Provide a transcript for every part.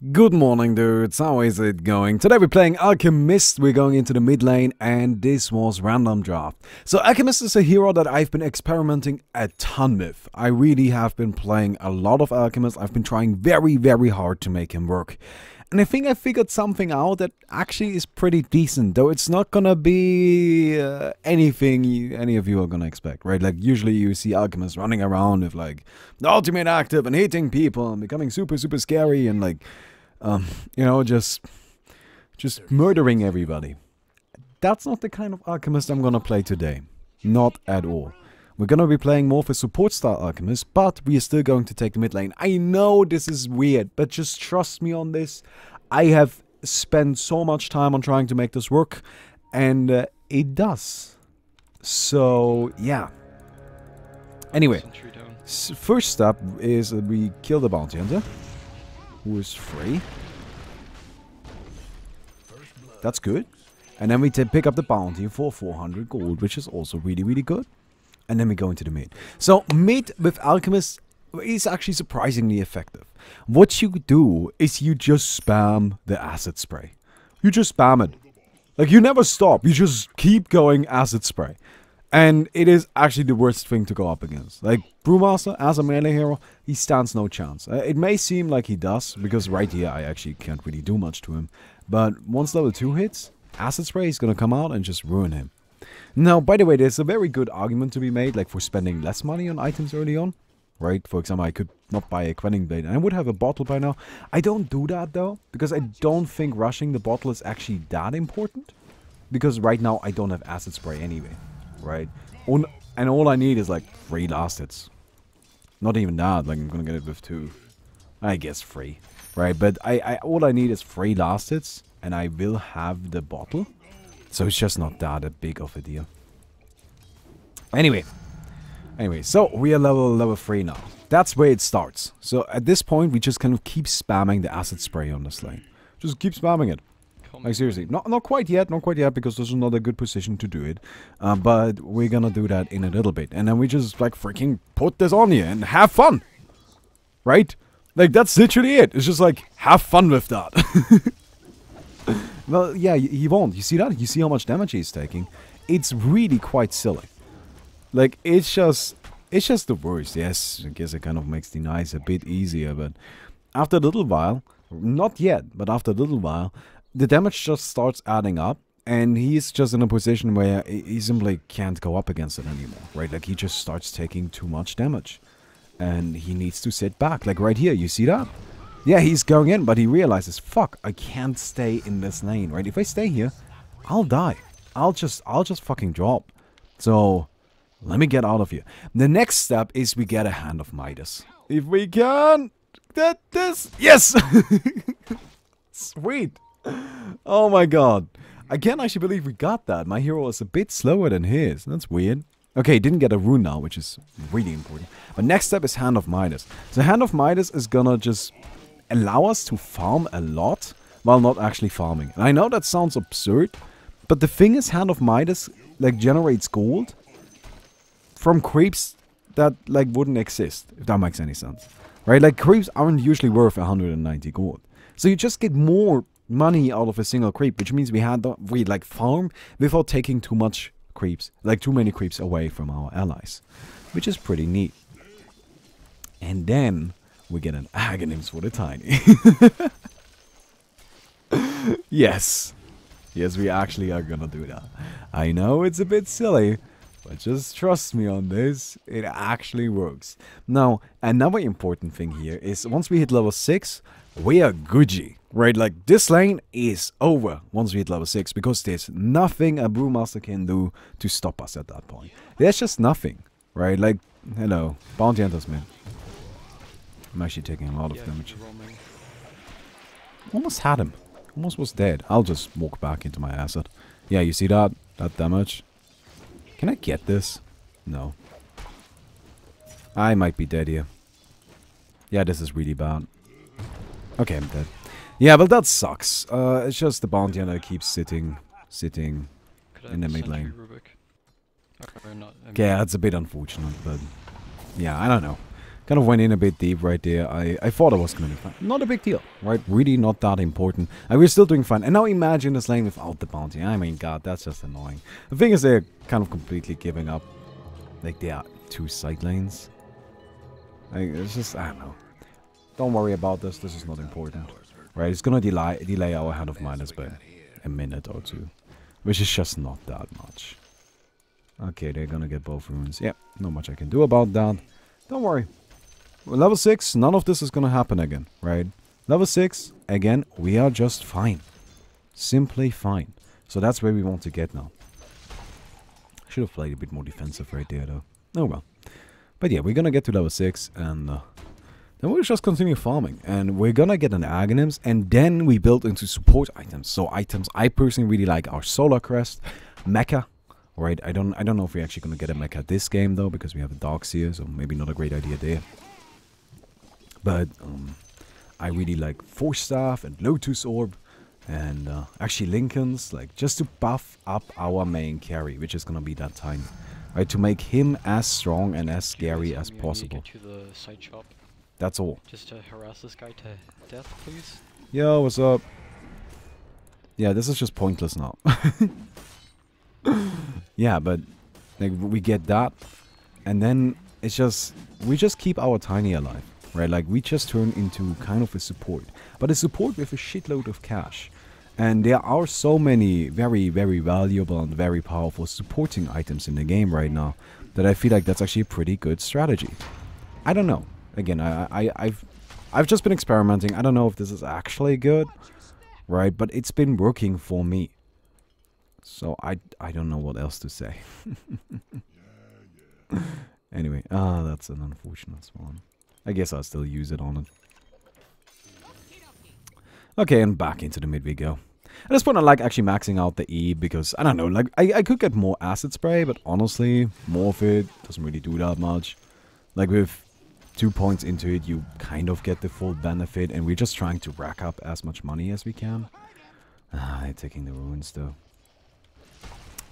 Good morning, dudes. How is it going? Today we're playing Alchemist. We're going into the mid lane, and this was random draft. So Alchemist is a hero that I've been experimenting a ton with. I really have been playing a lot of Alchemist. I've been trying very hard to make him work. And I think I figured something out that actually is pretty decent, though it's not gonna be anything any of you are gonna expect, right? Like, usually you see Alchemists running around with, like, the ultimate active and hitting people and becoming super scary and, like, you know, just murdering everybody. That's not the kind of Alchemist I'm gonna play today. Not at all. We're gonna be playing more of a support style Alchemist, but we are still going to take the mid lane. I know this is weird, but just trust me on this. I have spent so much time on trying to make this work, and it does. So, yeah. Anyway, first step is we kill the bounty hunter, who is free. That's good. And then we pick up the bounty for 400 gold, which is also really good. And then we go into the mid. So mid with Alchemist is actually surprisingly effective. What you do is you just spam the acid spray. You just spam it. Like, you never stop. You just keep going acid spray. And it is actually the worst thing to go up against. Like, Brewmaster, as a melee hero, he stands no chance. It may seem like he does, because right here I actually can't really do much to him. But once level 2 hits, acid spray is gonna come out and just ruin him. Now, by the way, there's a very good argument to be made, like, for spending less money on items early on. Right? For example, I could not buy a Quelling Blade, and I would have a bottle by now. I don't do that, though, because I don't think rushing the bottle is actually that important. Because right now, I don't have acid spray anyway. Right? And all I need is, like, 3 last hits. Not even that, like, I'm gonna get it with 2. I guess 3. Right? But all I need is 3 last hits, and I will have the bottle. So it's just not that a big of a deal. Anyway, so we are level 3 now. That's where it starts. So at this point, we just kind of keep spamming the acid spray on this lane. Just keep spamming it. Like, seriously. Not quite yet, because this is not a good position to do it. But we're gonna do that in a little bit. And then we just, like, freaking put this on you and have fun. Right? Like, that's literally it. It's just like, have fun with that. Well, yeah, he won't. You see that? You see how much damage he's taking? It's really quite silly. Like, it's just the worst. Yes, I guess it kind of makes the nice a bit easier, but after a little while, not yet, but after a little while, the damage just starts adding up, and he's just in a position where he simply can't go up against it anymore, right? Like, he just starts taking too much damage, and he needs to sit back. Like, right here, you see that? Yeah, he's going in, but he realizes, fuck, I can't stay in this lane, right? If I stay here, I'll die. I'll just fucking drop. So, let me get out of here. The next step is we get a Hand of Midas. If we can get this. Yes! Sweet. Oh my god. I can't actually believe we got that. My hero is a bit slower than his. That's weird. Okay, didn't get a rune now, which is really important. But next step is Hand of Midas. So Hand of Midas is gonna just allow us to farm a lot while not actually farming. And I know that sounds absurd, but the thing is, Hand of Midas, like, generates gold from creeps that, like, wouldn't exist, if that makes any sense. Right? Like, creeps aren't usually worth 190 gold. So you just get more money out of a single creep, which means we like, farm without taking too much creeps, like, too many creeps away from our allies, which is pretty neat. And then we get an Aghanim's for the tiny. Yes. Yes, we actually are gonna do that. I know it's a bit silly, but just trust me on this. It actually works. Now, another important thing here is once we hit level 6, we are Gucci. Right? Like, this lane is over once we hit level 6, because there's nothing a Brewmaster can do to stop us at that point. There's just nothing. Right? Like, hello. Bounty Hunters, man. I'm actually taking a lot of damage. Almost had him. Almost was dead. I'll just walk back into my acid. Yeah, you see that? That damage? Can I get this? No. I might be dead here. Yeah, this is really bad. Okay, I'm dead. Yeah, but that sucks. It's just the bounty hunter keeps sitting in the mid lane. Okay, that's a bit unfortunate, but yeah, I don't know. Kind of went in a bit deep right there. I thought I was going to be fine. Not a big deal, right? Really not that important. And we're still doing fine. And now imagine this lane without the bounty. I mean, God, that's just annoying. The thing is, they're kind of completely giving up. Like, there are 2 side lanes. Like, it's just, I don't know. Don't worry about this. This is not important. Right? It's going to delay our Hand of Midas by a minute or 2. Which is just not that much. Okay, they're going to get both runes. Yep, not much I can do about that. Don't worry. Level 6, none of this is gonna happen again, right? Level 6, again, we are just fine. Simply fine. So that's where we want to get now. Should have played a bit more defensive right there, though. Oh well. But yeah, we're gonna get to level 6, and then we'll just continue farming. And we're gonna get an Alchemist, and then we build into support items. So items I personally really like are Solar Crest, Mecha. Right, I don't know if we're actually gonna get a Mecha this game, though, because we have a Darkseer, so maybe not a great idea there. But I really like Force Staff and Lotus Orb and actually Lincoln's, like, just to buff up our main carry, which is gonna be that Tiny, right? To make him as strong and as scary as possible. Get to the side shop. That's all. Just to harass this guy to death, please. Yo, what's up? Yeah, this is just pointless now. Yeah, but like we get that, and then it's just we just keep our Tiny alive. Right, like we just turn into kind of a support, but a support with a shitload of cash. And there are so many very, very valuable and very powerful supporting items in the game right now that I feel like that's actually a pretty good strategy. I don't know. Again, I've just been experimenting. I don't know if this is actually good, right? But it's been working for me. So I don't know what else to say. Anyway, that's an unfortunate one. I guess I'll still use it on it. Okay, and back into the mid we go. At this point I like actually maxing out the E because, I don't know, like, I could get more acid spray, but honestly, more of it doesn't really do that much. Like, with 2 points into it, you kind of get the full benefit, and we're just trying to rack up as much money as we can. They're taking the ruins, though.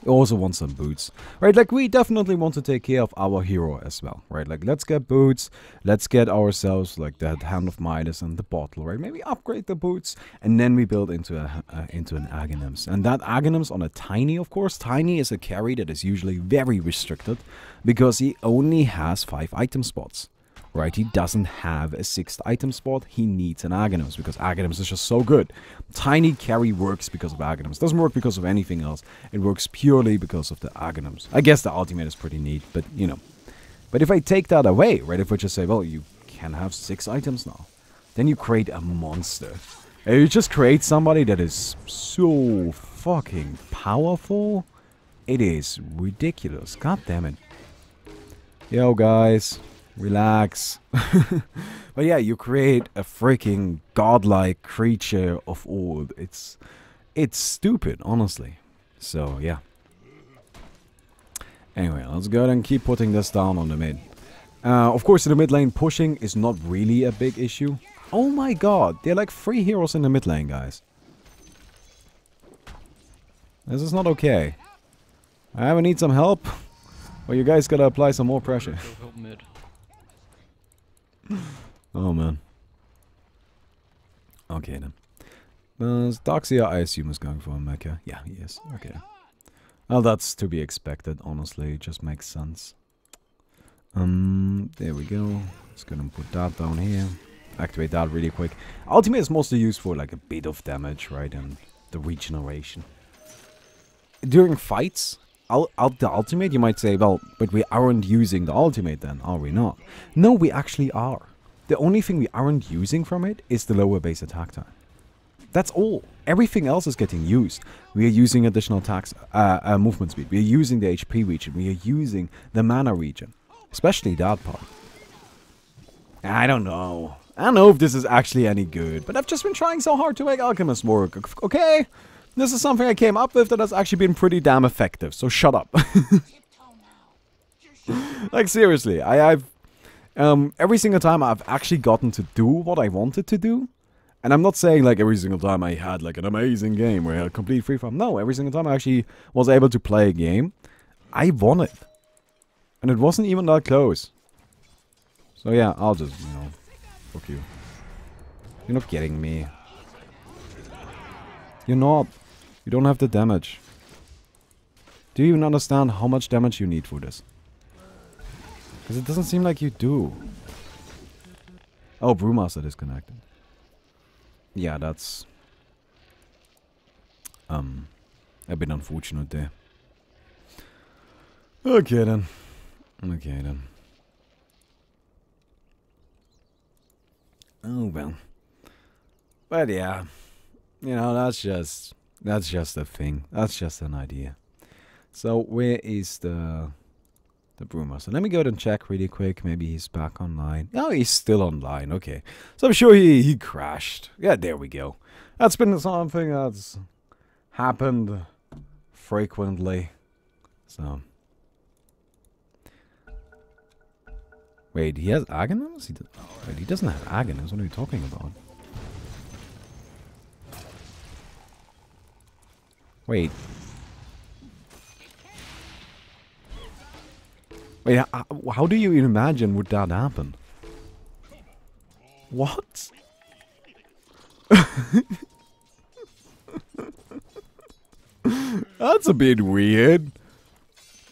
We also want some boots, right? Like, we definitely want to take care of our hero as well, right? Like, let's get boots, let's get ourselves, like, that Hand of Midas and the bottle, right? Maybe upgrade the boots, and then we build into an Alchemist. And that Alchemist on a Tiny, of course. Tiny is a carry that is usually very restricted, because he only has 5 item spots. Right, he doesn't have a 6th item spot. He needs an Alchemist because Alchemist is just so good. Tiny carry works because of Alchemist. Doesn't work because of anything else. It works purely because of the Alchemist. I guess the ultimate is pretty neat, but you know. But if I take that away, right, if I just say, well, you can have 6 items now, then you create a monster. And you just create somebody that is so fucking powerful. It is ridiculous. God damn it. Yo, guys. Relax. But yeah, you create a freaking godlike creature of old. It's stupid, honestly. So, yeah. Anyway, let's go ahead and keep putting this down on the mid. Of course, in the mid lane, pushing is not really a big issue. Oh my god, there are like 3 heroes in the mid lane, guys. This is not okay. I need some help. Well, you guys gotta apply some more pressure. Help mid. Oh man. Okay then. Darkseer, I assume, is going for a mecha. Yeah, he is. Okay. Well, that's to be expected, honestly. It just makes sense. There we go. Just gonna put that down here. Activate that really quick. Ultimate is mostly used for like a bit of damage, right? And the regeneration. During fights, the ultimate, you might say, well, but we aren't using the ultimate then, are we not? No, we actually are. The only thing we aren't using from it is the lower base attack time. That's all. Everything else is getting used. We are using additional attacks, movement speed. We are using the HP regen. We are using the mana regen. Especially that part. I don't know. I don't know if this is actually any good, but I've just been trying so hard to make Alchemist work. Okay? This is something I came up with that has actually been pretty damn effective, so shut up. Like, seriously, I've every single time I've actually gotten to do what I wanted to do, and I'm not saying like every single time I had like an amazing game where I had complete free farm. No, every single time I actually was able to play a game, I won it. And it wasn't even that close. So yeah, I'll just, you know, fuck you. You're not getting me. You're not. You don't have the damage. Do you even understand how much damage you need for this? Because it doesn't seem like you do. Oh, Brewmaster disconnected. Yeah, that's a bit unfortunate there. Okay then. Okay then. Oh well. But yeah. You know, that's just a thing. That's just an idea. So where is the Brewmaster? Let me go ahead and check really quick. Maybe he's back online. Oh, he's still online. Okay. So I'm sure he crashed. Yeah, there we go. That's been something that's happened frequently. So. Wait, he has Aghanim's? Wait, he doesn't have Aghanim's. What are you talking about? Wait. Wait, how do you imagine would that happen? What? That's a bit weird.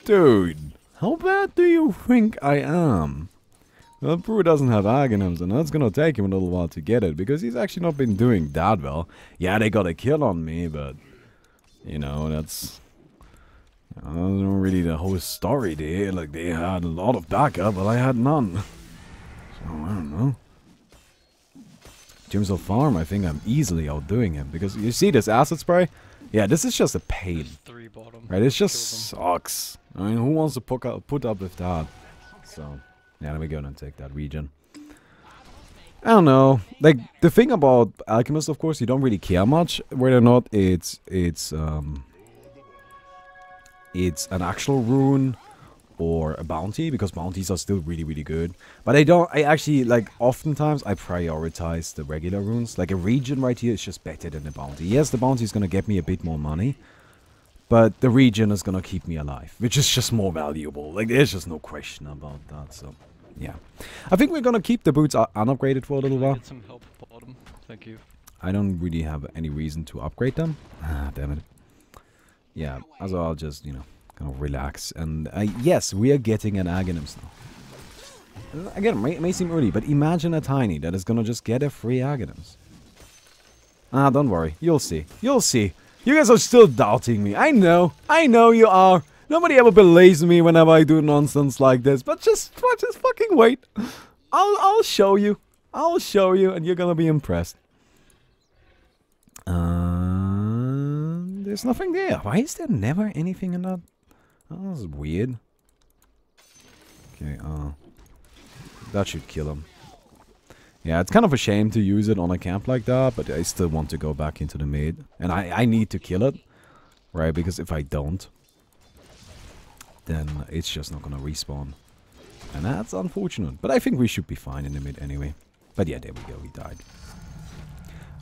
Dude, how bad do you think I am? Well, Brew doesn't have Aghanims, and that's gonna take him a little while to get it, because he's actually not been doing that well. Yeah, they got a kill on me, but... You know, that's... not really the whole story there. Like, they had a lot of backup, but I had none. So, I don't know. In terms of farm, I think I'm easily outdoing him. Because you see this acid spray? Yeah, this is just a pain. 3 bottom. Right, it just sucks. I mean, who wants to put up with that? So, yeah, let me go and take that region. I don't know. Like, the thing about Alchemist, of course, you don't really care much whether or not it's an actual rune or a bounty, because bounties are still really, really good. But I actually, like, oftentimes I prioritize the regular runes. Like, a region right here is just better than the bounty. Yes, the bounty is gonna get me a bit more money, but the region is gonna keep me alive, which is just more valuable. Like, there's just no question about that, so... Yeah. I think we're gonna keep the boots unupgraded for a little while. Get some help bottom. Thank you. I don't really have any reason to upgrade them. Ah, damn it. Yeah, so I'll just, you know, kind of relax. And yes, we are getting an Aghanims now. Again, may seem early, but imagine a Tiny that is gonna just get a free Aghanims. Ah, don't worry. You'll see. You'll see. You guys are still doubting me. I know you are. Nobody ever believes me whenever I do nonsense like this, but just fucking wait. I'll show you. I'll show you, and you're gonna be impressed. There's nothing there. Why is there never anything in that? Oh, that's weird. Okay, that should kill him. Yeah, it's kind of a shame to use it on a camp like that, but I still want to go back into the mid. And I need to kill it, right? Because if I don't, then it's just not gonna respawn. And that's unfortunate. But I think we should be fine in the mid anyway. But yeah, there we go, he died.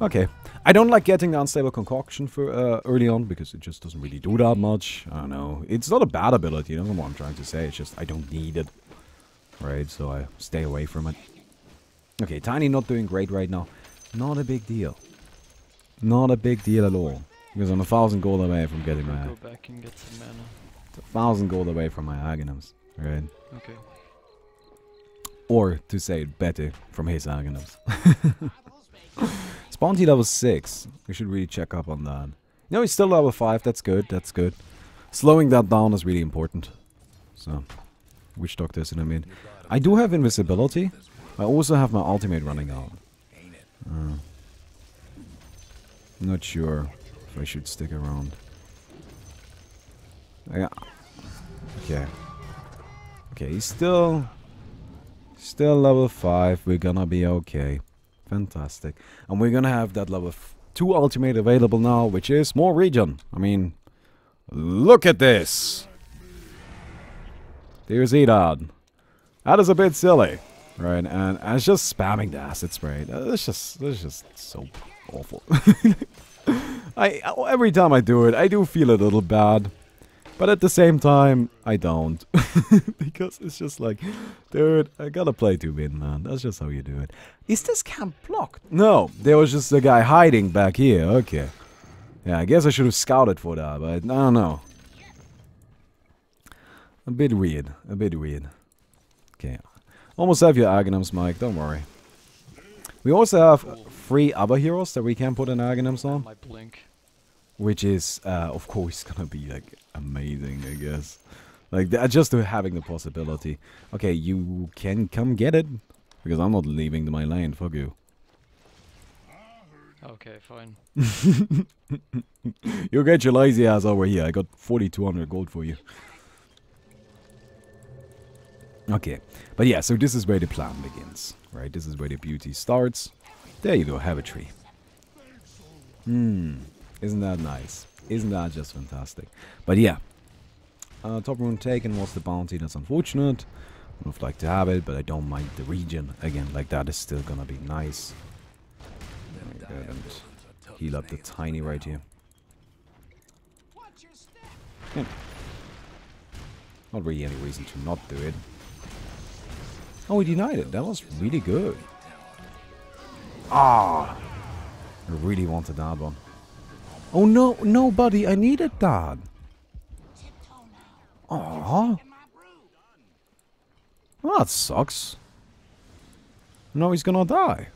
Okay. I don't like getting the unstable concoction for early on, because it just doesn't really do that much. I don't know. It's not a bad ability, you know what I'm trying to say. It's just I don't need it. Right, so I stay away from it. Okay, Tiny not doing great right now. Not a big deal. Not a big deal at all. Because I'm 1,000 gold away from getting my... Go back and get some mana. 1,000 gold away from my Aghanims, right? Okay. Or, to say it better, from his Aghanims. Spawnty level 6. We should really check up on that. No, he's still level 5. That's good. That's good. Slowing that down is really important. So, Witch Doctor's in a mid. I do have invisibility. I also have my ultimate running out. Not sure if I should stick around. Yeah. Okay. Okay, he's still level 5. We're gonna be okay. Fantastic. And we're gonna have that level 2 ultimate available now, which is more regen. I mean, look at this. There's Edad. That is a bit silly. Right, and it's just spamming the acid spray. That's just so awful. Every time I do it, I do feel a little bad. But at the same time, I don't. Because it's just like, dude, I gotta play to win, man. That's just how you do it. Is this camp blocked? No, there was just a guy hiding back here. Okay. Yeah, I guess I should have scouted for that, but I don't know. A bit weird. A bit weird. Okay. Almost have your Aghanim's, Mike. Don't worry. We also have 3 other heroes that we can put an Aghanim's on. My blink. Which is, of course, gonna be, like, amazing, I guess. Like, just having the possibility. Okay, you can come get it. Because I'm not leaving my lane. Fuck you. Okay, fine. You get your lazy ass over here. I got 4,200 gold for you. Okay. But yeah, so this is where the plan begins. Right? This is where the beauty starts. There you go. Have a tree. Isn't that nice? Isn't that just fantastic? But yeah. Top rune taken was the bounty. That's unfortunate. Would have liked to have it, but I don't mind the region. Again, like that is still gonna be nice. And heal up the tiny right here. Yeah. Not really any reason to not do it. Oh, he denied it. That was really good. Ah! I really wanted that one. Oh no, no, buddy, I needed that. Aww. Well, that sucks. Now he's gonna die.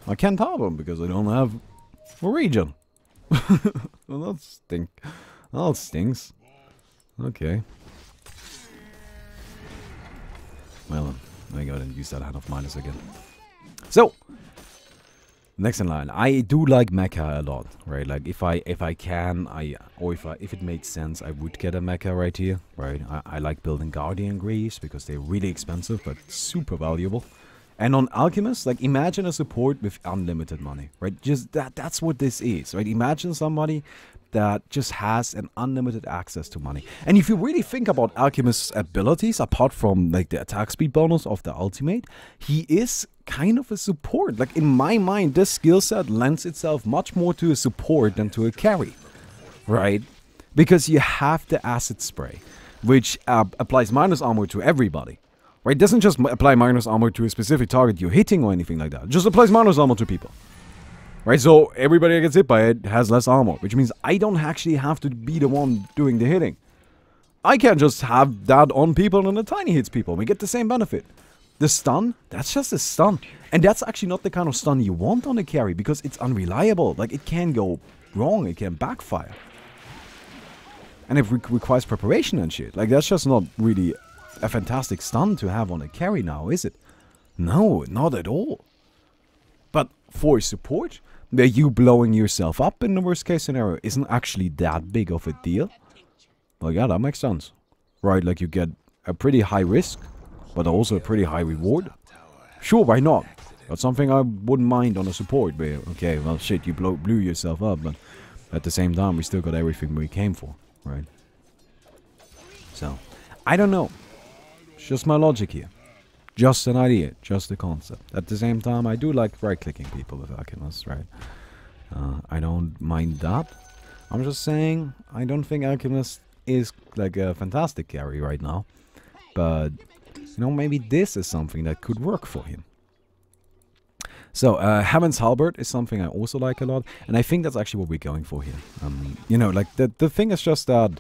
I can't have him because I don't have a region. Well, that stinks. Okay. Well, I go and use that hand of minus again. So, next in line, I do like mecha a lot, right? Like if I can, if it makes sense, I would get a mecha right here, right? I like building Guardian Greaves because they're really expensive but super valuable. And on Alchemist, like imagine a support with unlimited money, right? Just that's what this is, right? Imagine somebody that just has an unlimited access to money. And if you really think about Alchemist's abilities, apart from like the attack speed bonus of the ultimate, he is kind of a support. Like in my mind, this skill set lends itself much more to a support than to a carry, right? Because you have the acid spray, which applies minus armor to everybody. Right, it doesn't just apply minus armor to a specific target you're hitting or anything like that. It just applies minus armor to people. Right, so everybody that gets hit by it has less armor, which means I don't actually have to be the one doing the hitting. I can just have that on people and the tiny hits people. We get the same benefit. The stun, that's just a stun. And that's actually not the kind of stun you want on a carry because it's unreliable. Like, it can go wrong, it can backfire. And it requires preparation and shit. Like, that's just not really a fantastic stun to have on a carry now, is it? No, not at all. But for support, where you blowing yourself up in the worst case scenario isn't actually that big of a deal. Well, yeah, that makes sense. Right, like you get a pretty high risk, but also a pretty high reward. Sure, why not? That's something I wouldn't mind on a support where, okay, well shit, you blew yourself up, but at the same time we still got everything we came for, right? So, I don't know. It's just my logic here. Just an idea, just a concept. At the same time, I do like right-clicking people with Alchemist, right? I don't mind that. I'm just saying, I don't think Alchemist is like a fantastic carry right now. But, you know, maybe this is something that could work for him. So, Hammond's Halberd is something I also like a lot. And I think that's actually what we're going for here. You know, like, the thing is just that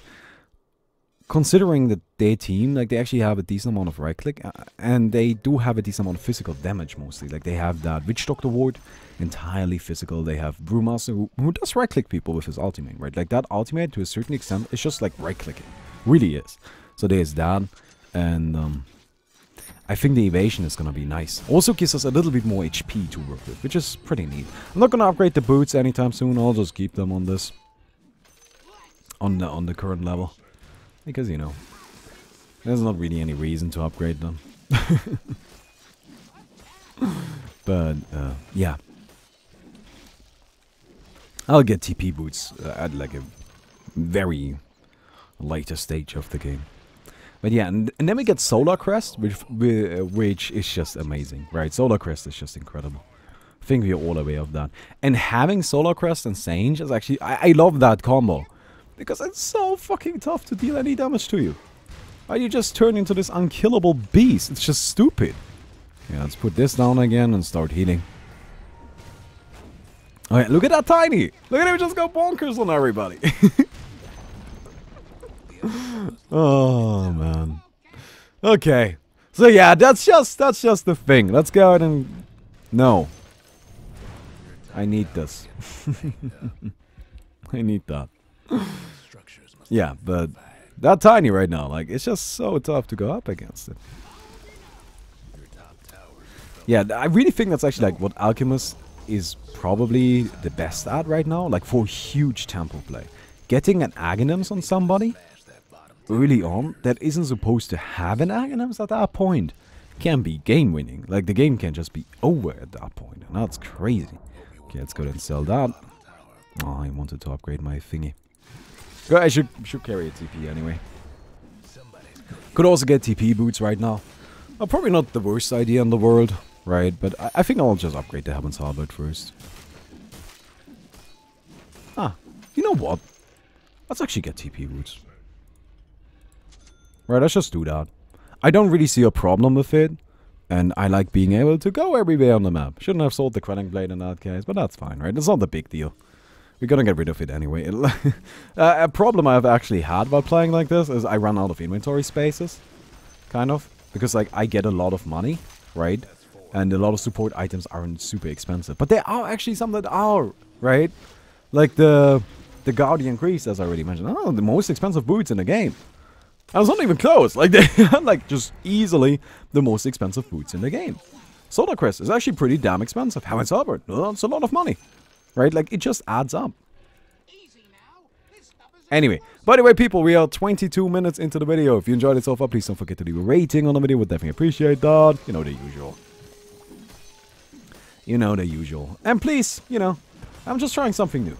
considering that their team, like, they actually have a decent amount of right click, and they do have a decent amount of physical damage mostly. Like, they have that Witch Doctor ward, entirely physical. They have Brewmaster, who does right click people with his ultimate, right? Like, that ultimate, to a certain extent, is just like right clicking. Really is. So there's that, and I think the evasion is gonna be nice. Also gives us a little bit more HP to work with, which is pretty neat. I'm not gonna upgrade the boots anytime soon. I'll just keep them on this, on the current level. Because, you know, there's not really any reason to upgrade them. But, yeah. I'll get TP boots at like a very later stage of the game. But yeah, and then we get Solar Crest, which is just amazing, right? Solar Crest is just incredible. I think we're all aware of that. And having Solar Crest and Sage is actually, I love that combo. Because it's so fucking tough to deal any damage to you. Right, you just turn into this unkillable beast. It's just stupid. Yeah, let's put this down again and start healing. Alright, look at that Tiny! Look at him just go bonkers on everybody. Oh, man. Okay. So yeah, that's just the thing. Let's go ahead and... No. I need this. I need that. Yeah, but that Tiny right now, like, it's just so tough to go up against it. Yeah, I really think that's actually like what Alchemist is probably the best at right now, like for huge tempo play. Getting an Aghanim's on somebody early on that isn't supposed to have an Aghanim's at that point can be game winning. Like the game can just be over at that point, and that's crazy. Okay, let's go ahead and sell that. Oh, I wanted to upgrade my thingy. I should carry a TP anyway. Could also get TP boots right now. Probably not the worst idea in the world, right? But I think I'll just upgrade the Heaven's Halberd first. Ah, you know what? Let's actually get TP boots. Right, let's just do that. I don't really see a problem with it. And I like being able to go everywhere on the map. Shouldn't have sold the Quelling Blade in that case, but that's fine, right? It's not a big deal. We're gonna get rid of it anyway. A problem I've actually had while playing like this is I run out of inventory spaces. Kind of. Because, like, I get a lot of money, right? And a lot of support items aren't super expensive. But there are actually some that are, right? Like the Guardian Grease, as I already mentioned. Oh, the most expensive boots in the game. I was not even close. Like, they are, like, just easily the most expensive boots in the game. Solar Crest is actually pretty damn expensive. Heaven's Halberd, that's a lot of money. Right? Like, it just adds up. Anyway, by the way, people, we are 22 minutes into the video. If you enjoyed it so far, please don't forget to leave a rating on the video. Would definitely appreciate that. You know the usual. You know the usual. And please, you know, I'm just trying something new.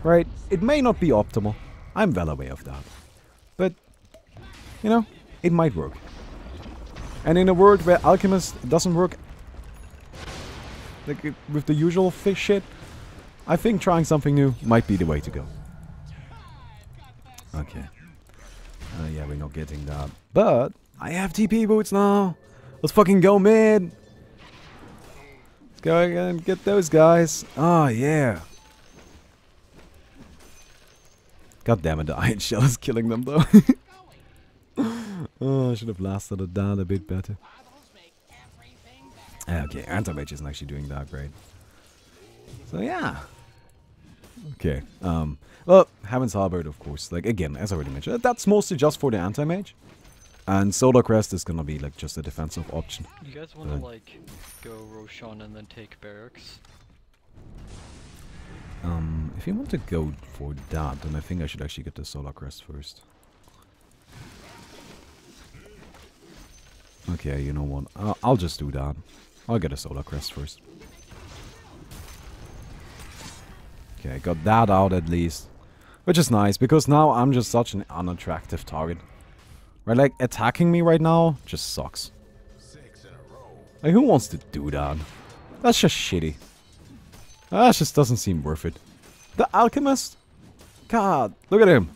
Right? It may not be optimal. I'm well aware of that. But, you know, it might work. And in a world where Alchemist doesn't work, like with the usual fish shit, I think trying something new might be the way to go. Okay. Yeah, we're not getting that. But I have TP boots now. Let's fucking go mid. Let's go and get those guys. Oh, yeah. God damn it, the Iron Shell is killing them though. Oh, I should have lasted it down a bit better. Okay, Anti-Mage isn't actually doing that great. So yeah. Okay, well, Heaven's Halberd, of course, like, again, as I already mentioned, that's mostly just for the Anti-Mage. And Solar Crest is gonna be, like, just a defensive option. You guys wanna, like, go Roshan and then take Barracks? If you want to go for that, then I think I should actually get the Solar Crest first. Okay, you know what, I'll just do that. I'll get a Solar Crest first. Okay, got that out at least. Which is nice, because now I'm just such an unattractive target. Right, like, attacking me right now just sucks. Like, who wants to do that? That's just shitty. That just doesn't seem worth it. The Alchemist? God, look at him.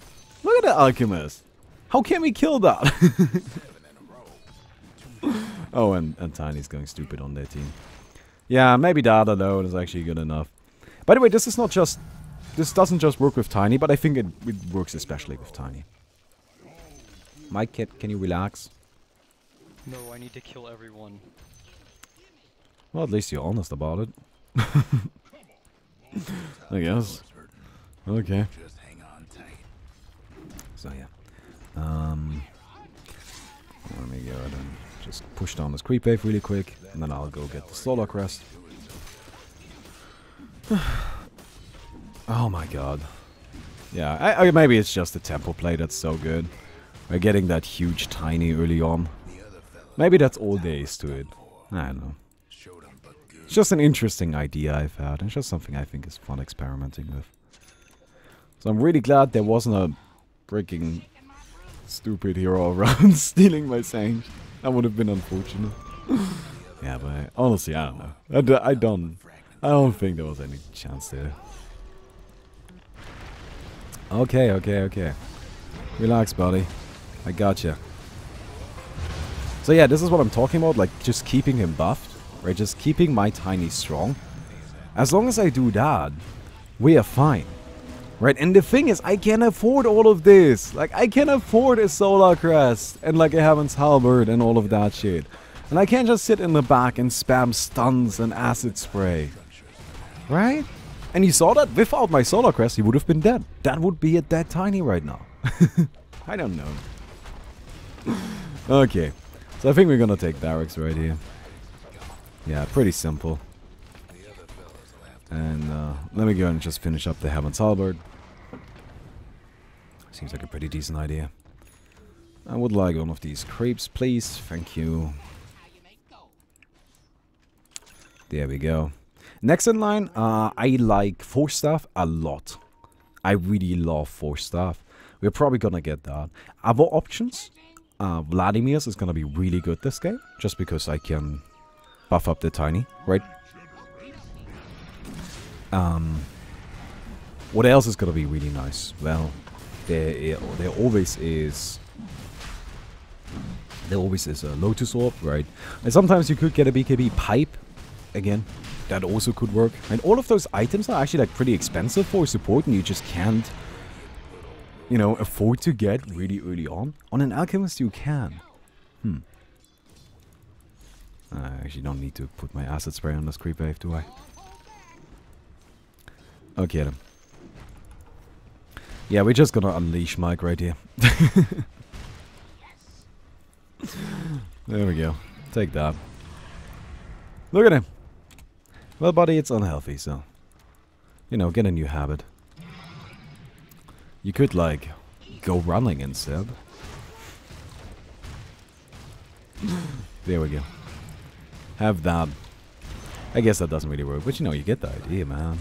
Look at the Alchemist. How can we kill that? Oh, and Tiny's going stupid on their team. Yeah, maybe that alone is actually good enough. By the way, this is not just... This doesn't just work with Tiny, but I think it works especially with Tiny. Mike, can you relax? No, I need to kill everyone. Well, at least you're honest about it. I guess. Okay. So yeah. Let me go ahead and just push down this creep wave really quick, and then I'll go get the Solar Crest. Oh my god. Yeah, maybe it's just the tempo play that's so good. We're getting that huge Tiny early on. Maybe that's all there is to it. I don't know. It's just an interesting idea I've had. It's just something I think is fun experimenting with. So I'm really glad there wasn't a freaking stupid hero around stealing my Sange. That would have been unfortunate. Yeah, but honestly, I don't know. I don't think there was any chance there. Okay, okay, okay. Relax, buddy. I gotcha. So yeah, this is what I'm talking about, like just keeping him buffed, right? Just keeping my Tiny strong. As long as I do that, we are fine. Right, and the thing is, I can afford all of this. Like, I can afford a Solar Crest and like a Heaven's Halberd and all of that shit. And I can't just sit in the back and spam stuns and acid spray. Right? And you saw that without my Solar Crest, he would have been dead. That would be a dead Tiny right now. I don't know. Okay, so I think we're gonna take barracks right here. Yeah, pretty simple. And let me go and just finish up the Heaven's Halberd. Seems like a pretty decent idea. I would like one of these creeps, please. Thank you. There we go. Next in line, I like Force Staff a lot. I really love Force Staff. We're probably gonna get that. Other options, Vladimir's is gonna be really good this game, just because I can buff up the Tiny, right? What else is gonna be really nice? Well, there always is a Lotus Orb, right? And sometimes you could get a BKB Pipe again. That also could work. And all of those items are actually like pretty expensive for support, and you just can't, you know, afford to get really early on. On an Alchemist, you can. I actually don't need to put my acid spray on this creep wave, do I? Okay then. Yeah, we're just gonna unleash Mike right here. There we go. Take that. Look at him. Well, buddy, it's unhealthy, so... You know, get a new habit. You could, like, go running instead. There we go. Have that. I guess that doesn't really work, but you know, you get the idea, man.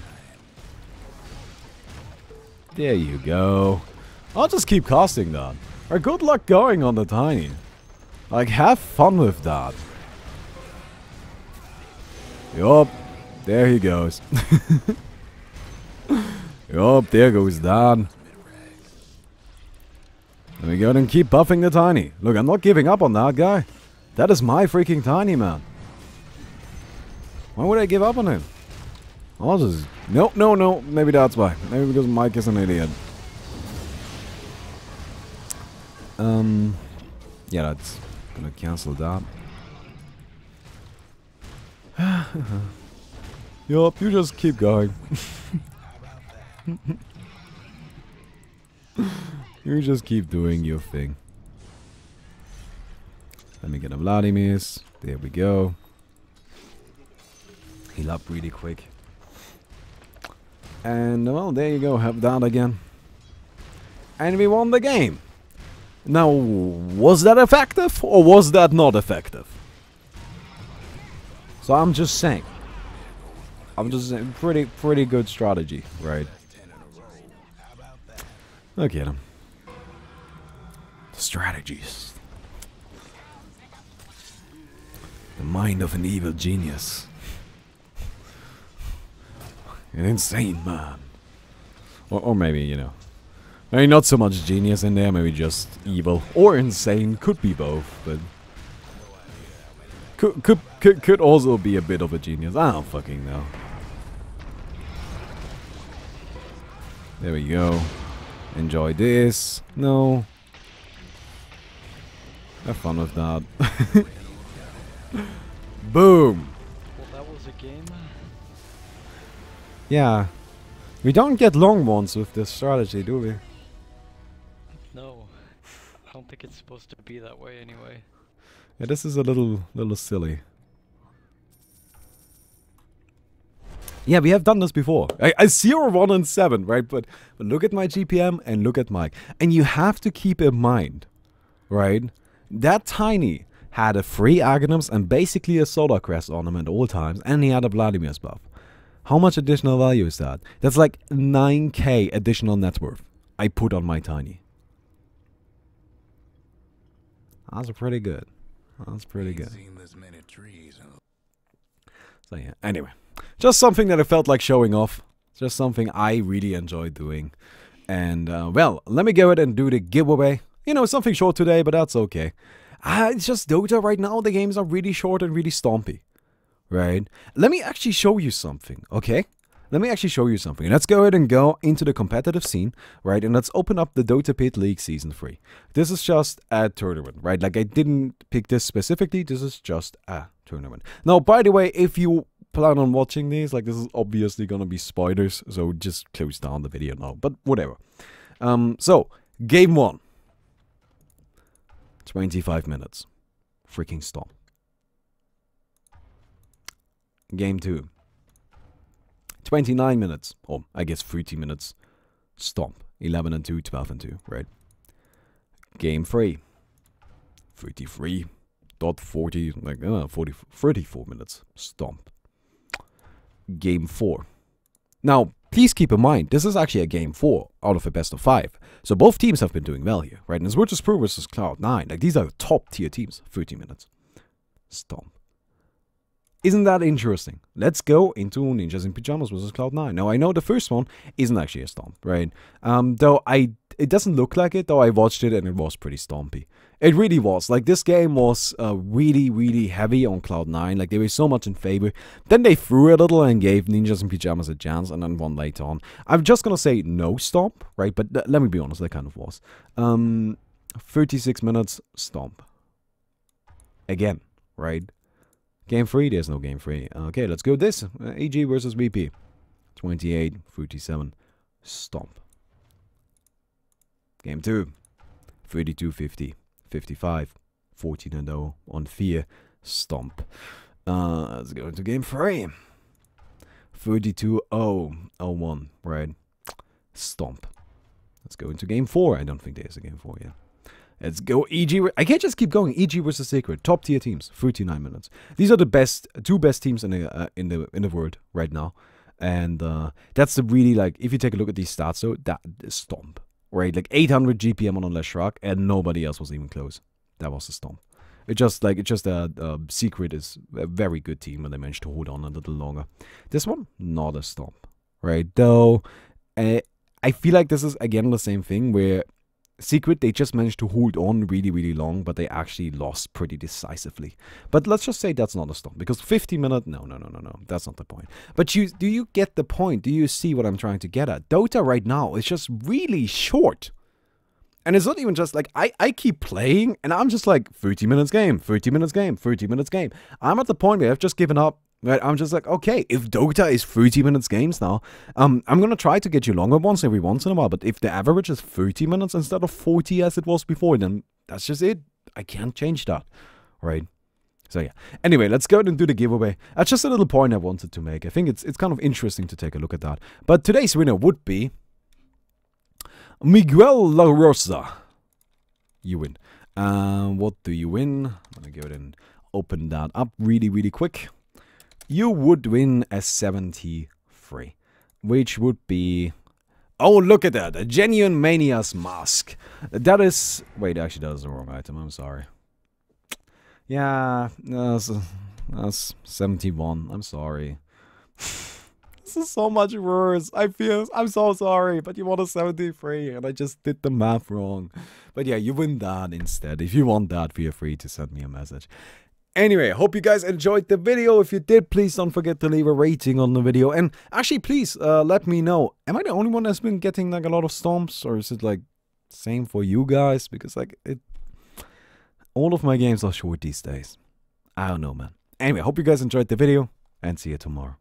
There you go. I'll just keep casting that. Or good luck going on the Tiny. Like, have fun with that. Yup. There he goes. Yup, there goes Dan. Let me go and keep buffing the Tiny. Look, I'm not giving up on that guy. That is my freaking Tiny, man. Why would I give up on him? I'll just... No, no, no. Maybe that's why. Maybe because Mike is an idiot. Yeah, that's gonna cancel that. Yup, you just keep going. You just keep doing your thing. Let me get a Minimis. There we go. Heal up really quick. And, well, there you go. Have that again. And we won the game. Now, was that effective or was that not effective? So I'm just saying. I'm just saying, pretty good strategy, right? Look at him. The strategies. The mind of an evil genius. An insane man. Or maybe, you know. Maybe not so much genius in there, maybe just evil. Or insane, could be both, but... Could also be a bit of a genius. I don't fucking know. There we go. Enjoy this. No. Have fun with that. Boom! Well, that was a game. Yeah. We don't get long ones with this strategy, do we? No. I don't think it's supposed to be that way anyway. Yeah, this is a little silly. Yeah, we have done this before. I 0, 1, and 7, right? But look at my GPM and look at Mike. And you have to keep in mind, right? That Tiny had a 3 Aghanim's and basically a Solar Crest ornament all times. And he had a Vladimir's buff. How much additional value is that? That's like 9k additional net worth I put on my Tiny. That's pretty good. That's pretty good. So yeah, anyway. Just something that I felt like showing off. Just something I really enjoyed doing. And, well, let me go ahead and do the giveaway. You know, something short today, but that's okay. It's just Dota right now. The games are really short and really stompy. Right? Let me actually show you something, okay? Let me actually show you something. Let's go ahead and go into the competitive scene, right? And let's open up the Dota Pit League Season 3. This is just a tournament, right? Like, I didn't pick this specifically. This is just a tournament. Now, by the way, if you plan on watching these, like, this is obviously gonna be spoilers, so just close down the video now. But whatever. So, Game 1. 25 minutes. Freaking stomp. Game 2. 29 minutes. Or, I guess 30 minutes. Stomp. 11 and 2, 12 and 2, right? Game 3. 33.40, like, 34 minutes. Stomp. Game 4. Now, please keep in mind, this is actually a game 4 out of a best of 5. So both teams have been doing well here, right? And it's Virtus Pro versus Cloud9. Like, these are top tier teams. 30 minutes. Stomp. Isn't that interesting? Let's go into Ninjas in Pyjamas versus Cloud9. Now, I know the first one isn't actually a stomp, right? Though it doesn't look like it, though I watched it and it was pretty stompy. It really was. Like, this game was really, really heavy on Cloud9. Like, they were so much in favor. Then they threw a little and gave Ninjas in Pyjamas a chance and then won later on. I'm just gonna say no stomp, right? But let me be honest, that kind of was. 36 minutes, stomp. Again, right? Game 3, there's no game 3. Okay, let's go this. AG versus VP. 28, 37, stomp. Game 2. 32, 50, 55, 14 and 0 on Fear, stomp. Let's go into game 3. 32, 0, 01, right? Stomp. Let's go into game 4. I don't think there's a game 4 yet. Let's go EG. I can't just keep going. EG versus Secret. Top tier teams. 39 minutes. These are the best, two best teams in the world right now. And that's the really, like, if you take a look at these stats, though, that is stomp. Right? Like 800 GPM on Leshrac, and nobody else was even close. That was a stomp. Secret is a very good team, and they managed to hold on a little longer. This one, not a stomp. Right? Though, I feel like this is, again, the same thing where Secret, they just managed to hold on really, really long, but they actually lost pretty decisively. But let's just say that's not a stomp, because 50 minutes, no, that's not the point. But do you get the point? Do you see what I'm trying to get at? Dota right now is just really short. And it's not even just like, I keep playing, and I'm just like, 30 minutes game, 30 minutes game, 30 minutes game. I'm at the point where I've just given up. Right, I'm just like, okay, if Dota is 30 minutes games now, I'm going to try to get you longer ones every once in a while, but if the average is 30 minutes instead of 40 as it was before, then that's just it. I can't change that, right? So yeah, anyway, let's go ahead and do the giveaway. That's just a little point I wanted to make. I think it's kind of interesting to take a look at that. But today's winner would be Miguel La Rosa. You win. What do you win? I'm going to go ahead and open that up really, really quick. You would win a 73, which would be, oh, look at that, a Genuine Mania's mask. That is, wait, actually that is the wrong item, I'm sorry. Yeah, that's 71, I'm sorry. This is so much worse, I'm so sorry, but you want a 73 and I just did the math wrong. But yeah, you win that instead. If you want that, feel free to send me a message. Anyway, hope you guys enjoyed the video. If you did, please don't forget to leave a rating on the video. And actually, please let me know. Am I the only one that's been getting like a lot of stomps? Or is it like same for you guys? Because like all of my games are short these days. I don't know, man. Anyway, hope you guys enjoyed the video. And see you tomorrow.